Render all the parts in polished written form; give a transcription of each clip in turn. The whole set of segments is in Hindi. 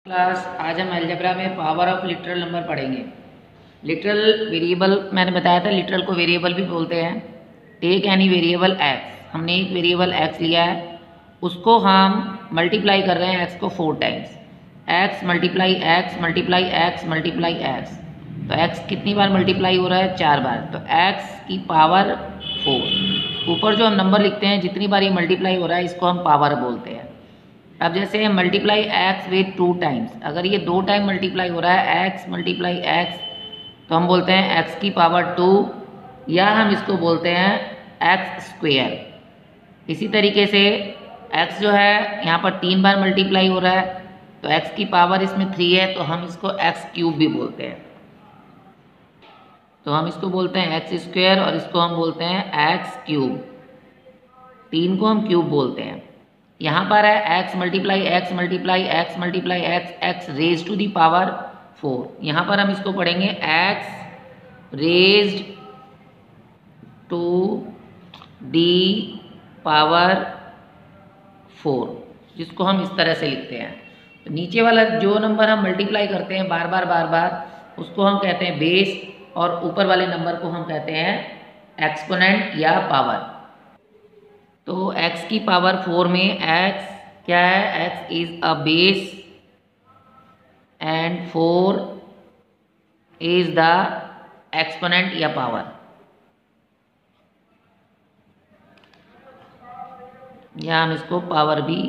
क्लास आज हम अलजेब्रा में पावर ऑफ लिटरल नंबर पढ़ेंगे। लिटरल वेरिएबल मैंने बताया था, लिटरल को वेरिएबल भी बोलते हैं। टेक एनी वेरिएबल एक्स, हमने एक वेरिएबल एक्स लिया है, उसको हम मल्टीप्लाई कर रहे हैं एक्स को 4 times. X multiply x multiply x multiply x, तो एक्स कितनी बार मल्टीप्लाई हो रहा है? 4 बार। तो एक्स की पावर 4। ऊपर जो हम नंबर लिखते हैं जितनी बार ये मल्टीप्लाई हो रहा है इसको हम पावर बोलते हैं। अब जैसे मल्टीप्लाई एक्स विथ 2 टाइम्स, अगर ये 2 टाइम मल्टीप्लाई हो रहा है एक्स मल्टीप्लाई एक्स, तो हम बोलते हैं एक्स की पावर 2, या हम इसको बोलते हैं एक्स स्क्वेयर। इसी तरीके से एक्स जो है यहाँ पर 3 बार मल्टीप्लाई हो रहा है, तो एक्स की पावर इसमें 3 है, तो हम इसको एक्स क्यूब भी बोलते हैं। तो हम इसको बोलते हैं एक्स स्क्वेयर और इसको हम बोलते हैं एक्स क्यूब। 3 को हम क्यूब बोलते हैं। यहाँ पर है x multiply x multiply x multiply x, x raise to the power 4। यहाँ पर हम इसको पढ़ेंगे x raised to the power 4, जिसको हम इस तरह से लिखते हैं। तो नीचे वाला जो नंबर हम मल्टीप्लाई करते हैं बार बार उसको हम कहते हैं बेस, और ऊपर वाले नंबर को हम कहते हैं एक्सपोनेंट या पावर। तो x की पावर 4 में x क्या है? x is a base and 4 is the exponent या पावर। या हम इसको पावर भी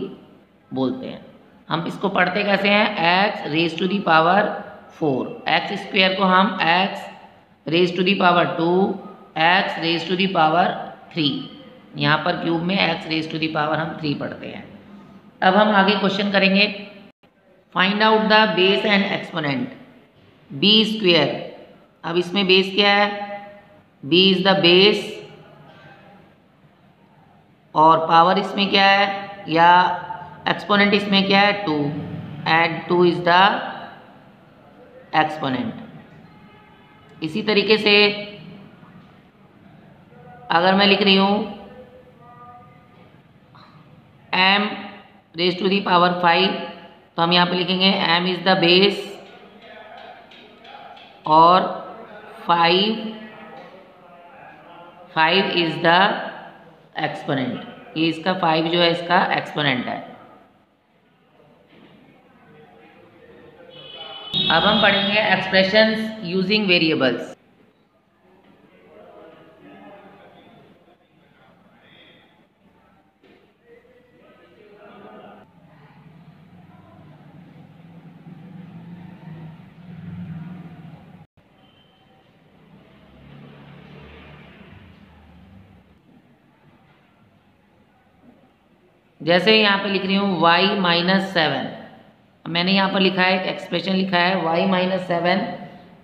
बोलते हैं। हम इसको पढ़ते कैसे हैं? x raise to the power 4, x square को हम x raise to the power 2, x raise to the power 3। यहाँ पर क्यूब में x raise to the power हम 3 पढ़ते हैं। अब हम आगे क्वेश्चन करेंगे, find out the base and exponent b square. अब इसमें बेस क्या है? b इज द बेस, और पावर इसमें क्या है, या एक्सपोनेंट इसमें क्या है? 2, एंड 2 इज द एक्सपोनेंट। इसी तरीके से अगर मैं लिख रही हूँ m raise to the power 5, तो हम यहाँ पे लिखेंगे m इज द बेस और 5 इज द एक्सपोनेंट। ये इसका 5 जो है इसका एक्सपोनेंट है। अब हम पढ़ेंगे एक्सप्रेशंस यूजिंग वेरिएबल्स। जैसे यहाँ पे लिख रही हूँ y-7, मैंने यहाँ पर लिखा है एक एक्सप्रेशन लिखा है y-7,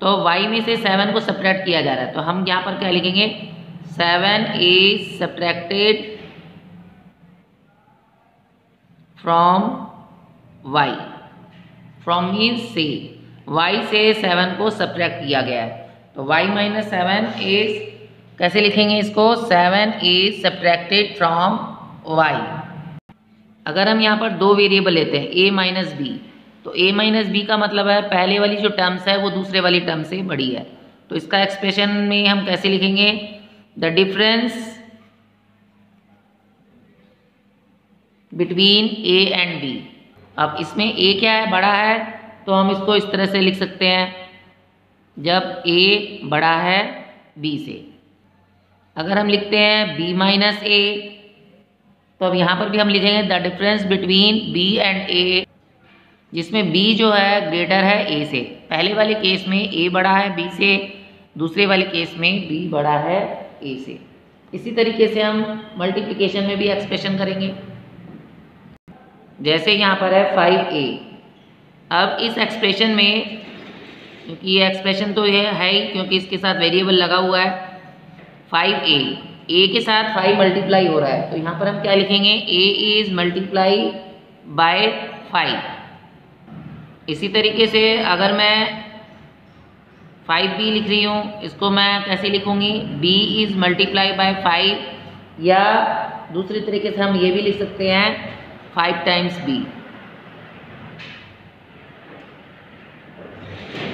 तो y में से 7 को सब्ट्रैक्ट किया जा रहा है, तो हम यहाँ पर क्या लिखेंगे? 7 is subtracted from y। From means से, y से 7 को सब्ट्रैक्ट किया गया है, तो y-7 इज, कैसे लिखेंगे इसको? 7 इज सब्ट्रैक्टेड फ्रॉम y। अगर हम यहाँ पर 2 वेरिएबल लेते हैं a माइनस बी, तो a माइनस बी का मतलब है पहले वाली जो टर्म्स है वो दूसरे वाली टर्म से बड़ी है, तो इसका एक्सप्रेशन में हम कैसे लिखेंगे? The difference between a and b। अब इसमें a क्या है? बड़ा है, तो हम इसको इस तरह से लिख सकते हैं, जब a बड़ा है b से। अगर हम लिखते हैं b माइनस a, तो अब यहाँ पर भी हम लिखेंगे the difference between b and a, जिसमें b जो है ग्रेटर है a से। पहले वाले केस में a बड़ा है b से, दूसरे वाले केस में b बड़ा है a से। इसी तरीके से हम मल्टीप्लिकेशन में भी एक्सप्रेशन करेंगे। जैसे यहाँ पर है 5a, अब इस एक्सप्रेशन में, क्योंकि ये एक्सप्रेशन तो ये है ही क्योंकि इसके साथ वेरिएबल लगा हुआ है 5a, a के साथ 5 मल्टीप्लाई हो रहा है, तो यहाँ पर हम क्या लिखेंगे? a is multiply by 5। इसी तरीके से अगर मैं 5b लिख रही हूँ, इसको मैं कैसे लिखूँगी? b इज मल्टीप्लाई बाय 5, या दूसरे तरीके से हम ये भी लिख सकते हैं 5 टाइम्स b।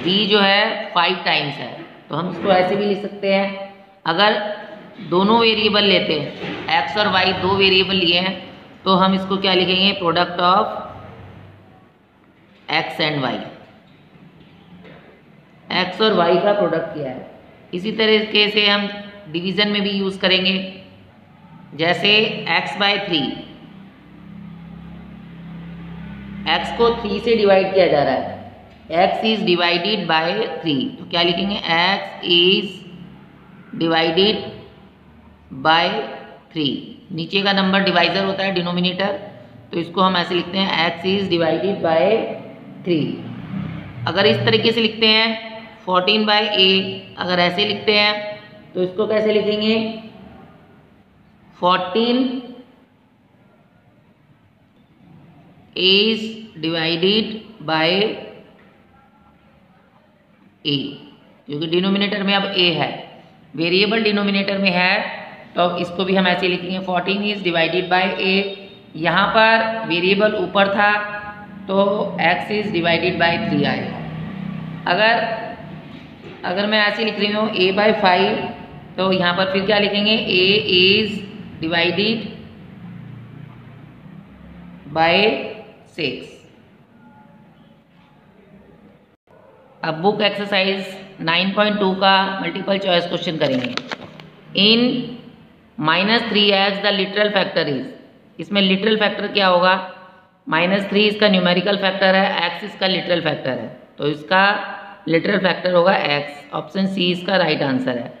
b जो है 5 टाइम्स है, तो हम इसको ऐसे भी लिख सकते हैं। अगर दोनों वेरिएबल लेते हैं, x और y दो वेरिएबल लिए हैं, तो हम इसको क्या लिखेंगे, product of x and y, x और y का प्रोडक्ट किया है। इसी तरीके से हम डिवीजन में भी यूज करेंगे, जैसे x/3, x को 3 से डिवाइड किया जा रहा है, x इज डिवाइडेड बाय 3, तो क्या लिखेंगे, x इज डिवाइडेड बाय 3। नीचे का नंबर डिवाइजर होता है, डिनोमिनेटर, तो इसको हम ऐसे लिखते हैं x इज डिवाइडेड बाय 3। अगर इस तरीके से लिखते हैं 14/a, अगर ऐसे लिखते हैं तो इसको कैसे लिखेंगे, 14 इज डिवाइडेड बाय a, क्योंकि डिनोमिनेटर में अब a है, वेरिएबल डिनोमिनेटर में है, तो इसको भी हम ऐसे लिखेंगे 14 इज डिवाइडेड बाय a। यहाँ पर वेरिएबल ऊपर था तो x इज डिवाइडेड बाय 3 आएगा। अगर मैं ऐसे लिख रही हूँ a/5, तो यहाँ पर फिर क्या लिखेंगे, a इज डिवाइडेड बाय 6। अब बुक एक्सरसाइज 9.2 का मल्टीपल चॉइस क्वेश्चन करेंगे। In -3x the literal factor is, इसमें लिटरल फैक्टर क्या होगा, -3 इसका न्यूमेरिकल फैक्टर है, x इसका लिटरल फैक्टर है, तो इसका लिटरल फैक्टर होगा x। ऑप्शन सी इसका राइट आंसर है।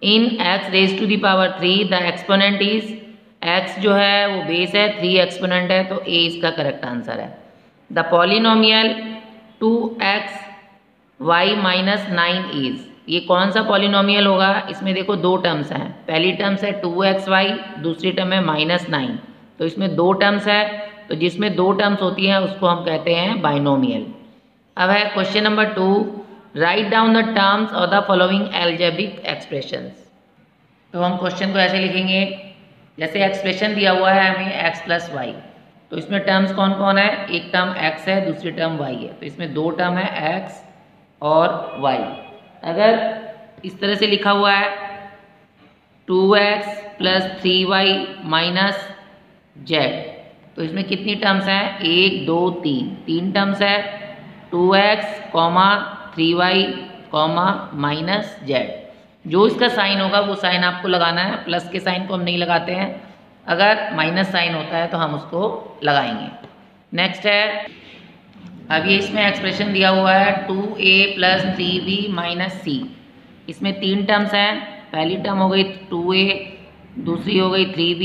In x raise to the power 3 the exponent is, x जो है वो बेस है, 3 एक्सपोनेंट है, तो a इसका करेक्ट आंसर है। The polynomial 2x y - 9 is, ये कौन सा पॉलिनोमियल होगा, इसमें देखो दो टर्म्स हैं, पहली टर्म्स है 2xy, दूसरी टर्म है -9, तो इसमें दो टर्म्स है, तो जिसमें दो टर्म्स होती हैं उसको हम कहते हैं बाइनोमियल। अब है question number 2, write down the terms of the following algebraic expressions. तो हम क्वेश्चन को ऐसे लिखेंगे, जैसे एक्सप्रेशन दिया हुआ है हमें x + y, तो इसमें टर्म्स कौन कौन है, एक टर्म x है, दूसरी टर्म y है, तो इसमें दो टर्म है x और y। अगर इस तरह से लिखा हुआ है 2x + 3y - z, तो इसमें कितनी टर्म्स हैं, 1 2 3, तीन टर्म्स है, 2x, 3y, -z। जो इसका साइन होगा वो साइन आपको लगाना है, प्लस के साइन को हम नहीं लगाते हैं, अगर माइनस साइन होता है तो हम उसको लगाएंगे। नेक्स्ट है, अब ये इसमें एक्सप्रेशन दिया हुआ है 2a + 3b - c, इसमें तीन टर्म्स हैं, पहली टर्म हो गई 2a, दूसरी हो गई 3b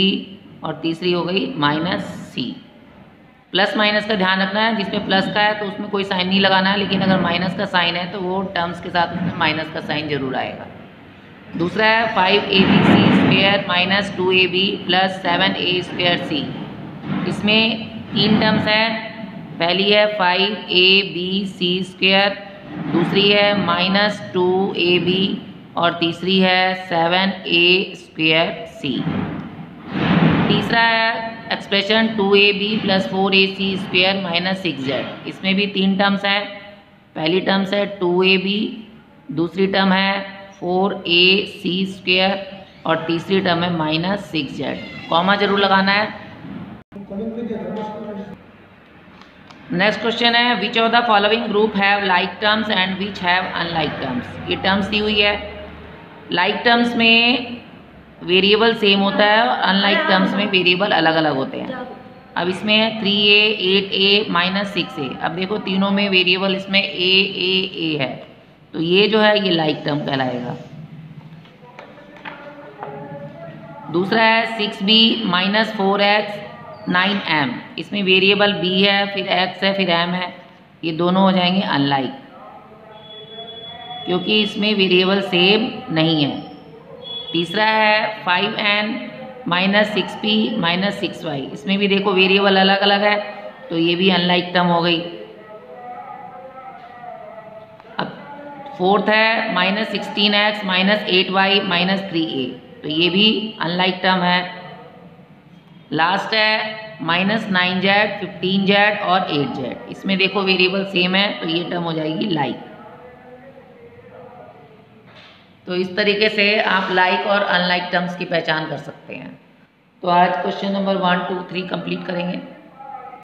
और तीसरी हो गई -c। प्लस माइनस का ध्यान रखना है, जिसमें प्लस का है तो उसमें कोई साइन नहीं लगाना है, लेकिन अगर माइनस का साइन है तो वो टर्म्स के साथ उसमें माइनस का साइन जरूर आएगा। दूसरा है 5abc² - 2ab + 7a²c, इसमें तीन टर्म्स हैं, पहली है 5abc², दूसरी है -2ab और तीसरी है 7a²c। तीसरा है एक्सप्रेशन 2ab + 4ac² - 6z, इसमें भी तीन टर्म्स हैं, पहली टर्म्स है 2ab, दूसरी टर्म है 4ac² और तीसरी टर्म है -6z। कॉमा जरूर लगाना है। नेक्स्ट क्वेश्चन है, which of the following group have like terms and which have unlike terms. ये टर्म्स दी हुई है, लाइक टर्म्स में वेरिएबल सेम होता है और अनलाइक टर्म्स में वेरिएबल अलग अलग होते हैं। अब इसमें 3a, 8a, -6a, अब देखो तीनों में वेरिएबल इसमें a है, तो ये जो है ये लाइक टर्म कहलाएगा। दूसरा है 6b - 4x 9m, इसमें वेरिएबल b है, फिर x है, फिर m है, ये दोनों हो जाएंगे अनलाइक, क्योंकि इसमें वेरिएबल सेम नहीं है। तीसरा है 5n - 6p - 6y, इसमें भी देखो वेरिएबल अलग अलग है, तो ये भी अनलाइक टर्म हो गई। अब फोर्थ है -16x - 8y - 3a, तो ये भी अनलाइक टर्म है। लास्ट है -9z, 15z और 8z, इसमें देखो वेरिएबल सेम है, तो ये टर्म हो जाएगी लाइक। तो इस तरीके से आप लाइक और अनलाइक टर्म्स की पहचान कर सकते हैं। तो आज क्वेश्चन नंबर 1, 2, 3 कंप्लीट करेंगे।